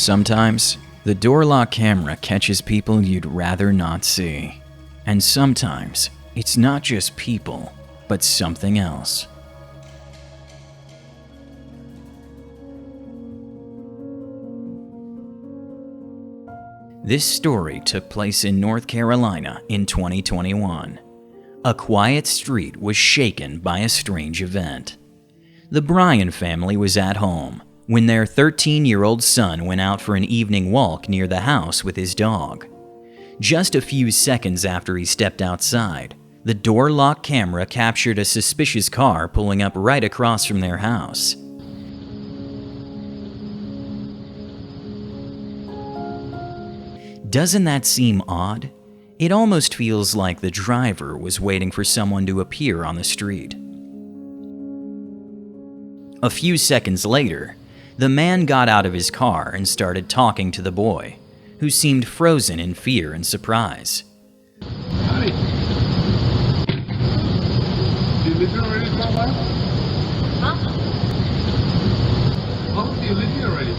Sometimes, the door lock camera catches people you'd rather not see. And sometimes, it's not just people, but something else. This story took place in North Carolina in 2021. A quiet street was shaken by a strange event. The Bryan family was at home when their 13-year-old son went out for an evening walk near the house with his dog. Just a few seconds after he stepped outside, the door lock camera captured a suspicious car pulling up right across from their house. Doesn't that seem odd? It almost feels like the driver was waiting for someone to appear on the street. A few seconds later, the man got out of his car and started talking to the boy, who seemed frozen in fear and surprise. Howdy. Do you live here already, Papa? Huh? How long do you live here already?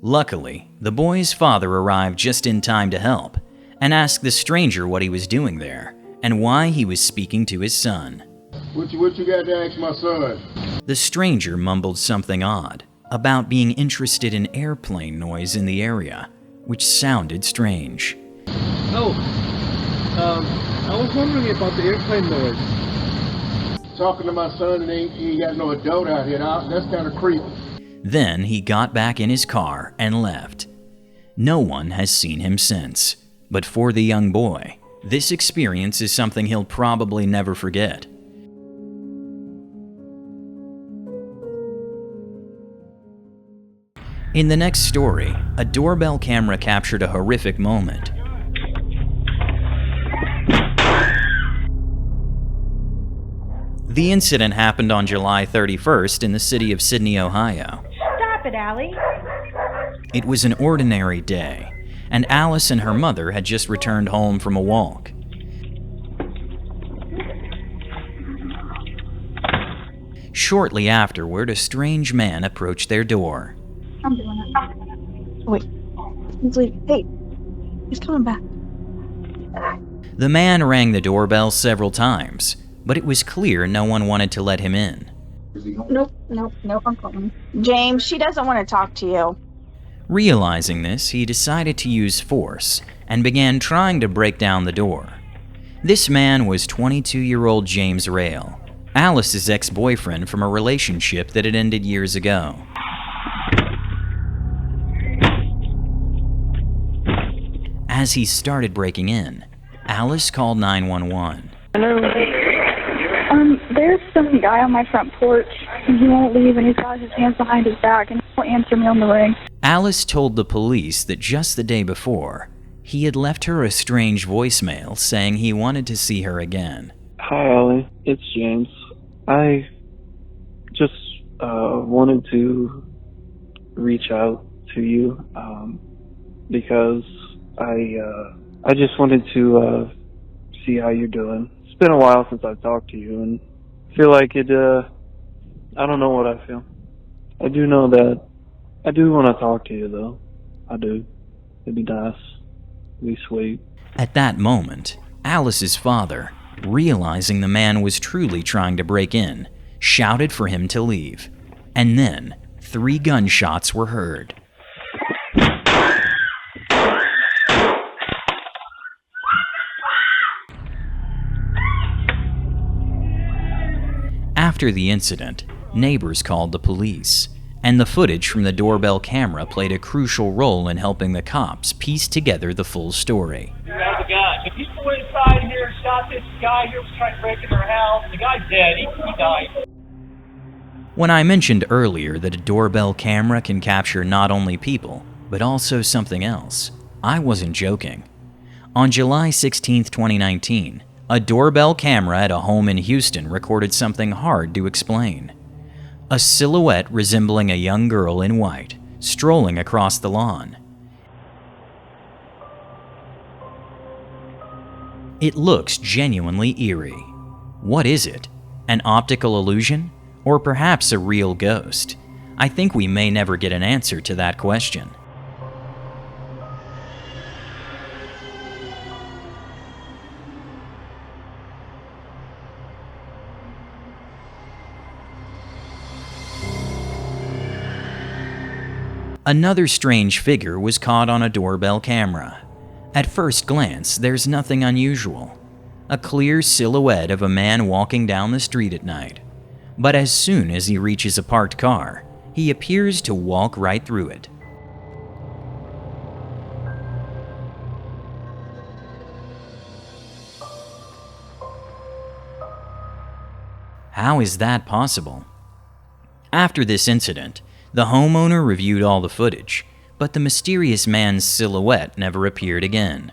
Luckily, the boy's father arrived just in time to help and asked the stranger what he was doing there and why he was speaking to his son. What you got to ask my son? The stranger mumbled something odd about being interested in airplane noise in the area, which sounded strange. Oh, I was wondering about the airplane noise. Talking to my son and he ain't got no adult out here. That's kind of creepy. Then he got back in his car and left. No one has seen him since, but for the young boy, this experience is something he'll probably never forget. In the next story, a doorbell camera captured a horrific moment. The incident happened on July 31st in the city of Sydney, Ohio. Stop it, Allie. It was an ordinary day, and Alice and her mother had just returned home from a walk. Shortly afterward, a strange man approached their door. I'm doing it. Wait. He's leaving. Hey. He's coming back. The man rang the doorbell several times, but it was clear no one wanted to let him in. Nope, I'm calling. James, she doesn't want to talk to you. Realizing this, he decided to use force and began trying to break down the door. This man was 22-year-old James Rail, Alice's ex-boyfriend from a relationship that had ended years ago. As he started breaking in, Alice called 911. Hello. There's some guy on my front porch, and he won't leave, and he's got his hands behind his back, and he won't answer me on the ring. Alice told the police that just the day before, he had left her a strange voicemail saying he wanted to see her again. Hi, Allie. It's James. I just wanted to reach out to you because I just wanted to see how you're doing. It's been a while since I've talked to you, and I feel like it, I don't know what I feel. I do know that I do want to talk to you, though. I do. It'd be nice. It'd be sweet. At that moment, Alice's father, realizing the man was truly trying to break in, shouted for him to leave. And then, 3 gunshots were heard. After the incident, neighbors called the police, and the footage from the doorbell camera played a crucial role in helping the cops piece together the full story. You have the guy. The people inside here shot this guy here was trying to break in their house. The guy's dead. He died. When I mentioned earlier that a doorbell camera can capture not only people, but also something else, I wasn't joking. On July 16, 2019, a doorbell camera at a home in Houston recorded something hard to explain. A silhouette resembling a young girl in white, strolling across the lawn. It looks genuinely eerie. What is it? An optical illusion? Or perhaps a real ghost? I think we may never get an answer to that question. Another strange figure was caught on a doorbell camera. At first glance, there's nothing unusual. A clear silhouette of a man walking down the street at night. But as soon as he reaches a parked car, he appears to walk right through it. How is that possible? After this incident, the homeowner reviewed all the footage, but the mysterious man's silhouette never appeared again.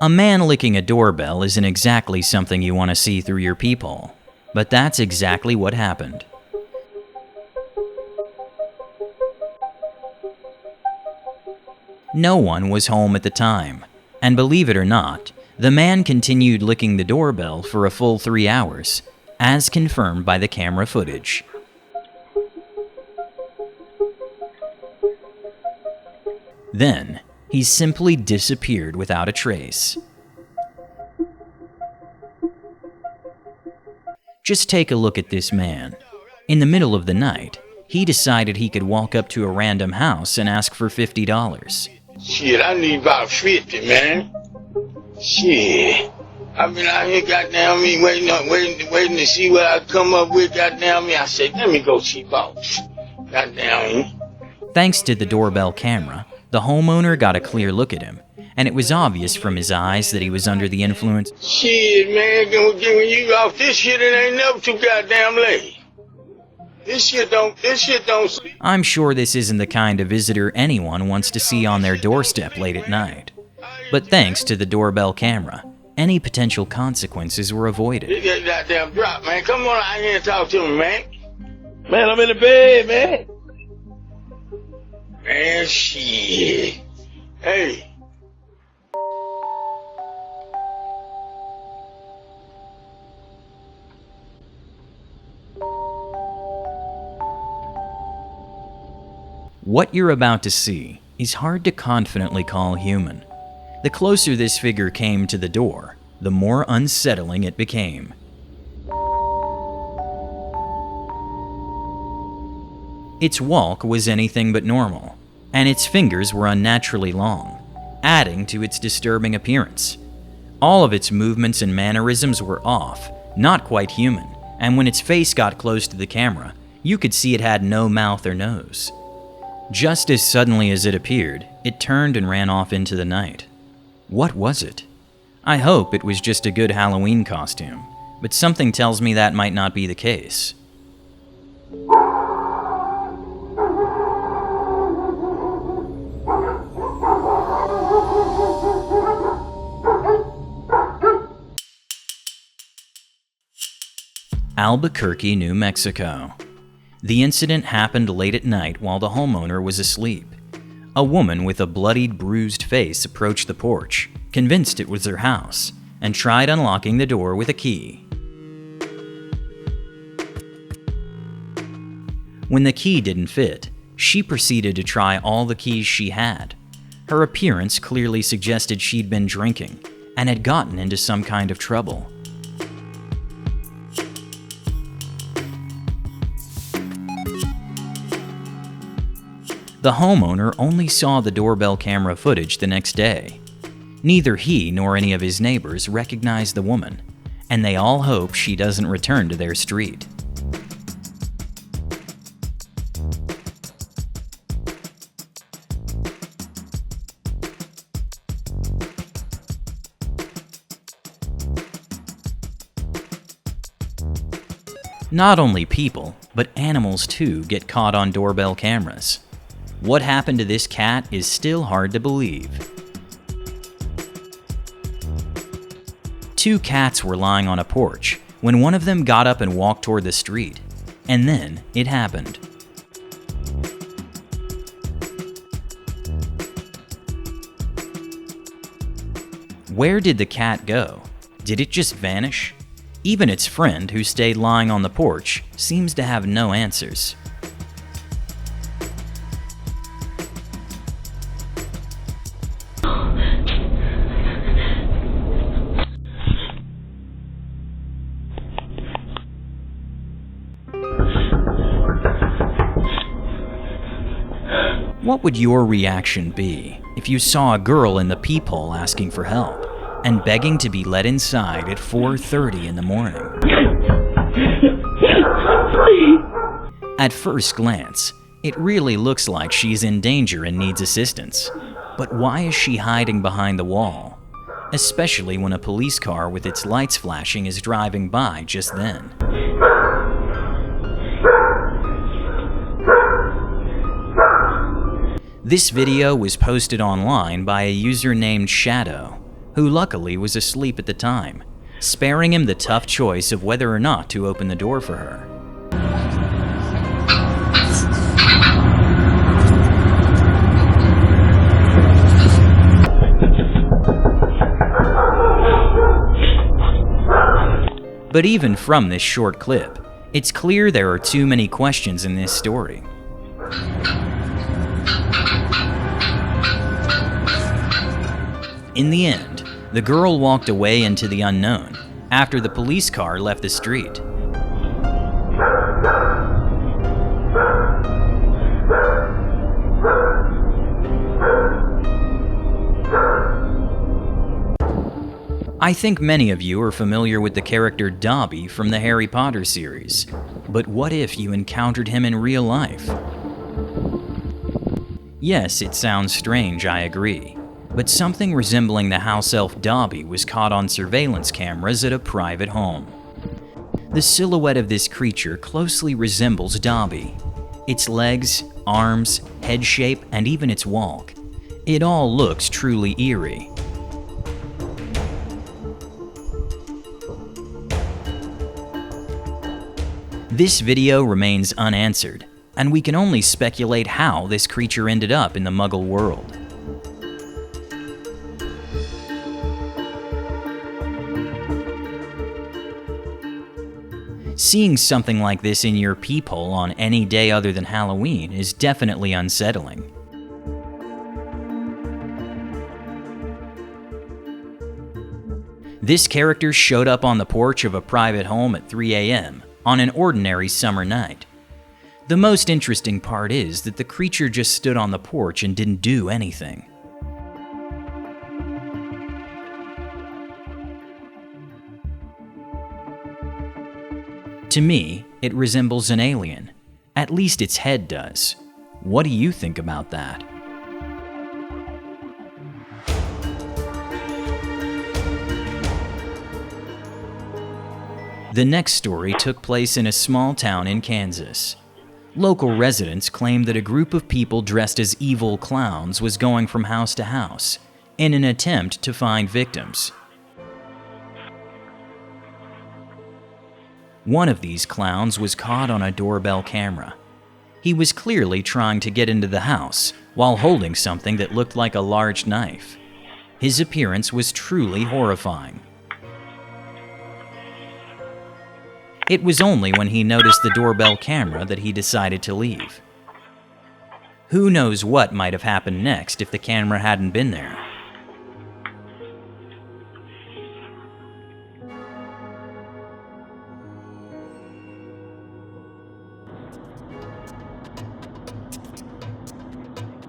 A man licking a doorbell isn't exactly something you want to see through your peephole, but that's exactly what happened. No one was home at the time, and believe it or not, the man continued licking the doorbell for a full 3 hours, as confirmed by the camera footage. Then, he simply disappeared without a trace. Just take a look at this man. In the middle of the night, he decided he could walk up to a random house and ask for $50. Shit, I need about 50, man. Shit. I've been out here, goddamn me, waiting to see what I come up with, goddamn me. I said, let me go cheap out. Goddamn me. Thanks to the doorbell camera, the homeowner got a clear look at him, and it was obvious from his eyes that he was under the influence. Shit, man, when you off this shit, it ain't never too goddamn late. This shit don't. I'm sure this isn't the kind of visitor anyone wants to see on their doorstep late at night. But thanks to the doorbell camera, any potential consequences were avoided. You get goddamn drop, man. Come on out here and talk to me, man. Man, I'm in the bed, man. Man, shit. Hey. What you're about to see is hard to confidently call human. The closer this figure came to the door, the more unsettling it became. Its walk was anything but normal, and its fingers were unnaturally long, adding to its disturbing appearance. All of its movements and mannerisms were off, not quite human, and when its face got close to the camera, you could see it had no mouth or nose. Just as suddenly as it appeared, it turned and ran off into the night. What was it? I hope it was just a good Halloween costume, but something tells me that might not be the case. Albuquerque, New Mexico. The incident happened late at night while the homeowner was asleep. A woman with a bloodied, bruised face approached the porch, convinced it was her house, and tried unlocking the door with a key. When the key didn't fit, she proceeded to try all the keys she had. Her appearance clearly suggested she'd been drinking and had gotten into some kind of trouble. The homeowner only saw the doorbell camera footage the next day. Neither he nor any of his neighbors recognized the woman, and they all hope she doesn't return to their street. Not only people, but animals too get caught on doorbell cameras. What happened to this cat is still hard to believe. 2 cats were lying on a porch when one of them got up and walked toward the street, and then it happened. Where did the cat go? Did it just vanish? Even its friend, who stayed lying on the porch, seems to have no answers. What would your reaction be if you saw a girl in the peephole asking for help and begging to be let inside at 4:30 in the morning? At first glance, it really looks like she's in danger and needs assistance. But why is she hiding behind the wall? Especially when a police car with its lights flashing is driving by just then. This video was posted online by a user named Shadow, who luckily was asleep at the time, sparing him the tough choice of whether or not to open the door for her. But even from this short clip, it's clear there are too many questions in this story. In the end, the girl walked away into the unknown after the police car left the street. I think many of you are familiar with the character Dobby from the Harry Potter series, but what if you encountered him in real life? Yes, it sounds strange, I agree. But something resembling the house elf Dobby was caught on surveillance cameras at a private home. The silhouette of this creature closely resembles Dobby. Its legs, arms, head shape, and even its walk. It all looks truly eerie. This video remains unanswered, and we can only speculate how this creature ended up in the Muggle world. Seeing something like this in your peephole on any day other than Halloween is definitely unsettling. This character showed up on the porch of a private home at 3 a.m. on an ordinary summer night. The most interesting part is that the creature just stood on the porch and didn't do anything. To me, it resembles an alien. At least its head does. What do you think about that? The next story took place in a small town in Kansas. Local residents claimed that a group of people dressed as evil clowns was going from house to house in an attempt to find victims. One of these clowns was caught on a doorbell camera. He was clearly trying to get into the house while holding something that looked like a large knife. His appearance was truly horrifying. It was only when he noticed the doorbell camera that he decided to leave. Who knows what might have happened next if the camera hadn't been there?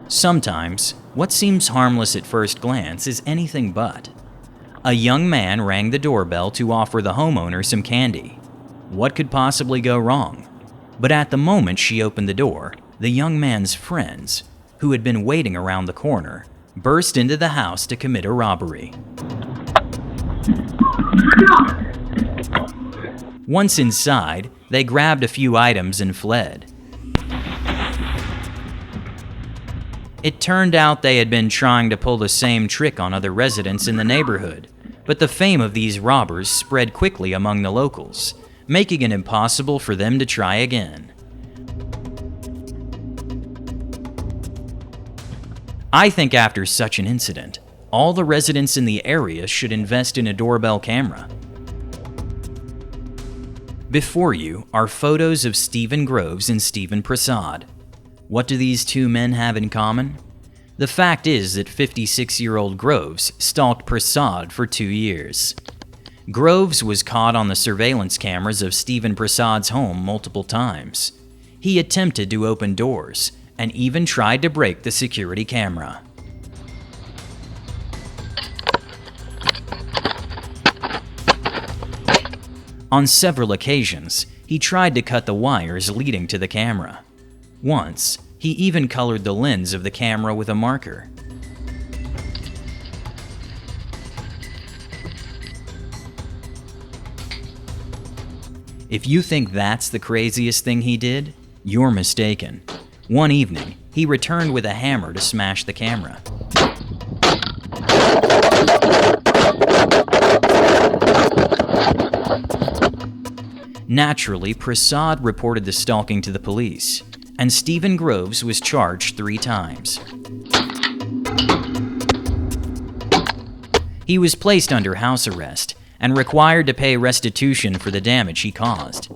Sometimes, what seems harmless at first glance is anything but. A young man rang the doorbell to offer the homeowner some candy. What could possibly go wrong? But at the moment she opened the door, the young man's friends, who had been waiting around the corner, burst into the house to commit a robbery. Once inside, they grabbed a few items and fled. It turned out they had been trying to pull the same trick on other residents in the neighborhood, but the fame of these robbers spread quickly among the locals, making it impossible for them to try again. I think after such an incident, all the residents in the area should invest in a doorbell camera. Before you are photos of Stephen Groves and Stephen Prasad. What do these two men have in common? The fact is that 56-year-old Groves stalked Prasad for 2 years. Groves was caught on the surveillance cameras of Stephen Prasad's home multiple times. He attempted to open doors and even tried to break the security camera. On several occasions, he tried to cut the wires leading to the camera. Once, he even colored the lens of the camera with a marker. If you think that's the craziest thing he did, you're mistaken. One evening, he returned with a hammer to smash the camera. Naturally, Prasad reported the stalking to the police, and Stephen Groves was charged 3 times. He was placed under house arrest and required to pay restitution for the damage he caused.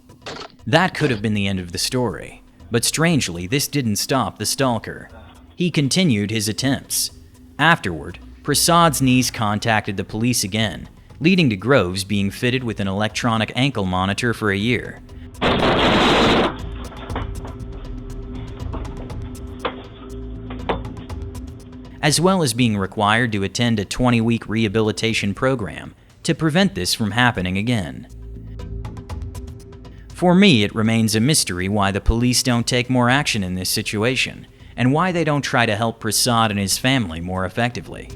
That could have been the end of the story, but strangely, this didn't stop the stalker. He continued his attempts. Afterward, Prasad's niece contacted the police again, leading to Groves being fitted with an electronic ankle monitor for a year. As well as being required to attend a 20-week rehabilitation program to prevent this from happening again. For me, it remains a mystery why the police don't take more action in this situation, and why they don't try to help Prasad and his family more effectively.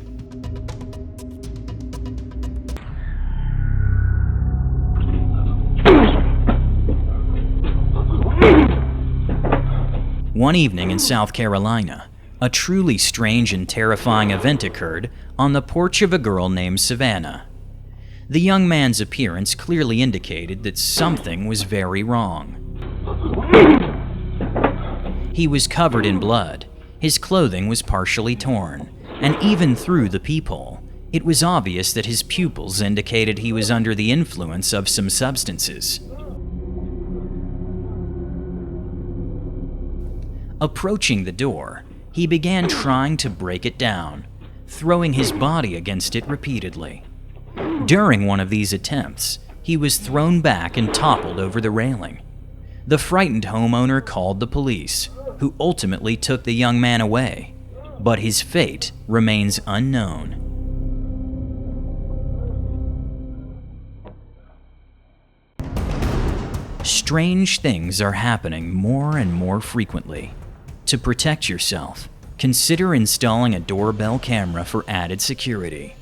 One evening in South Carolina, a truly strange and terrifying event occurred on the porch of a girl named Savannah. The young man's appearance clearly indicated that something was very wrong. He was covered in blood, his clothing was partially torn, and even through the peephole, it was obvious that his pupils indicated he was under the influence of some substances. Approaching the door, he began trying to break it down, throwing his body against it repeatedly. During one of these attempts, he was thrown back and toppled over the railing. The frightened homeowner called the police, who ultimately took the young man away, but his fate remains unknown. Strange things are happening more and more frequently. To protect yourself, consider installing a doorbell camera for added security.